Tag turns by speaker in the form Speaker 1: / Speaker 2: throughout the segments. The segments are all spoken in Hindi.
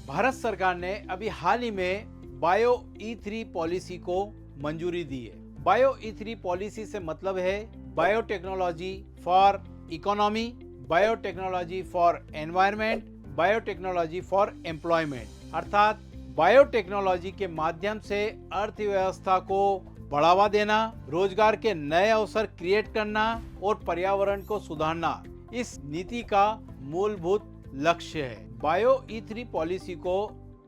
Speaker 1: भारत सरकार ने अभी हाल ही में बायो E3 पॉलिसी को मंजूरी दी है। बायो E3 पॉलिसी से मतलब है biotechnology for economy, biotechnology for environment, biotechnology for employment. अर्थात बायोटेक्नोलॉजी के माध्यम से अर्थव्यवस्था को बढ़ावा देना, रोजगार के नए अवसर क्रिएट करना और पर्यावरण को सुधारना इस नीति का मूलभूत लक्ष्य है। बायो E3 पॉलिसी को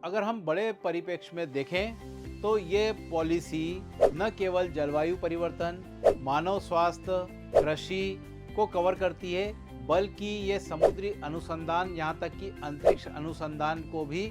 Speaker 1: अगर हम बड़े परिप्रेक्ष्य में देखें तो ये पॉलिसी न केवल जलवायु परिवर्तन, मानव स्वास्थ्य, कृषि को कवर करती है, बल्कि ये समुद्री अनुसंधान यहाँ तक कि अंतरिक्ष अनुसंधान को भी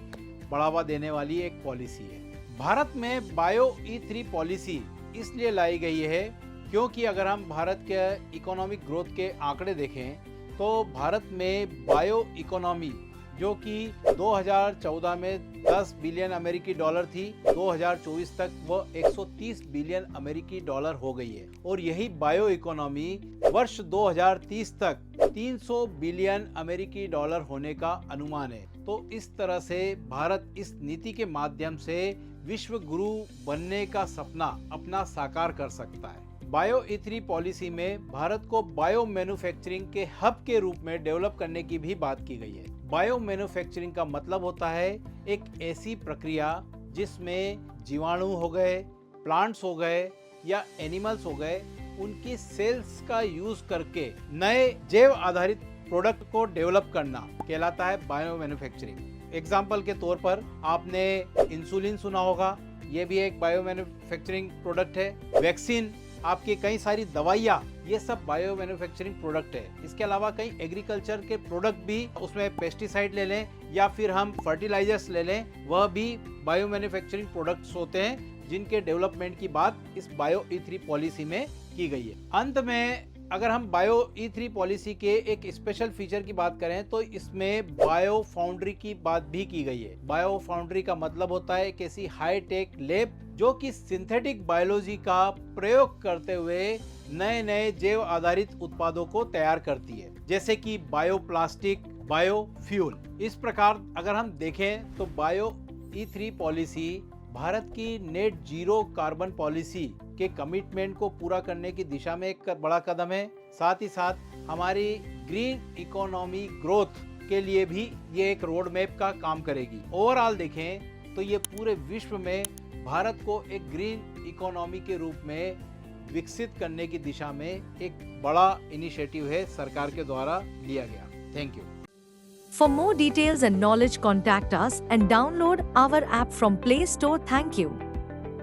Speaker 1: बढ़ावा देने वाली एक पॉलिसी है। भारत में बायो E3 पॉलिसी इसलिए लाई गई है क्योंकि अगर हम भारत के इकोनॉमिक ग्रोथ के आंकड़े देखें तो भारत में बायो इकोनॉमी जो कि 2014 में 10 बिलियन अमेरिकी डॉलर थी, 2024 तक वो 130 बिलियन अमेरिकी डॉलर हो गई है और यही बायो इकोनॉमी वर्ष 2030 तक 300 बिलियन अमेरिकी डॉलर होने का अनुमान है। तो इस तरह से भारत इस नीति के माध्यम से विश्व गुरु बनने का सपना अपना साकार कर सकता है। बायो E3 पॉलिसी में भारत को बायो मैन्युफैक्चरिंग के हब के रूप में डेवलप करने की भी बात की गई है। बायो मैन्युफैक्चरिंग का मतलब होता है एक ऐसी प्रक्रिया जिसमें जीवाणु हो गए, प्लांट्स हो गए या एनिमल्स हो गए, उनकी सेल्स का यूज करके नए जैव आधारित प्रोडक्ट को डेवलप करना कहलाता है बायो मैन्युफैक्चरिंग। एग्जाम्पल के तौर पर आपने इंसुलिन सुना होगा, ये भी एक बायो मैन्युफैक्चरिंग प्रोडक्ट है। वैक्सीन, आपकी कई सारी दवाइयाँ, ये सब बायो मैन्युफैक्चरिंग प्रोडक्ट है। इसके अलावा कई एग्रीकल्चर के प्रोडक्ट भी, उसमें पेस्टिसाइड ले लें या फिर हम फर्टिलाइजर्स ले लें, वह भी बायो मैन्युफैक्चरिंग प्रोडक्ट्स होते हैं जिनके डेवलपमेंट की बात इस बायो E3 पॉलिसी में की गई है। अंत में अगर हम बायो E3 पॉलिसी के एक स्पेशल फीचर की बात करें तो इसमें बायो फाउंड्री की बात भी की गई है। बायो फाउंड्री का मतलब होता है एक ऐसी हाई टेक लैब जो कि सिंथेटिक बायोलॉजी का प्रयोग करते हुए नए नए जैव आधारित उत्पादों को तैयार करती है, जैसे कि बायो प्लास्टिक, बायो फ्यूल। इस प्रकार अगर हम देखें तो बायो E3 पॉलिसी भारत की नेट जीरो कार्बन पॉलिसी के कमिटमेंट को पूरा करने की दिशा में एक बड़ा कदम है। साथ ही साथ हमारी ग्रीन इकोनॉमी ग्रोथ के लिए भी ये एक रोड मैप का काम करेगी। ओवरऑल देखें तो ये पूरे विश्व में भारत को एक ग्रीन इकोनॉमी के रूप में विकसित करने की दिशा में एक बड़ा इनिशिएटिव है, सरकार के द्वारा लिया गया। Thank you.
Speaker 2: For more details and knowledge, contact us and download our app from Play Store. Thank you.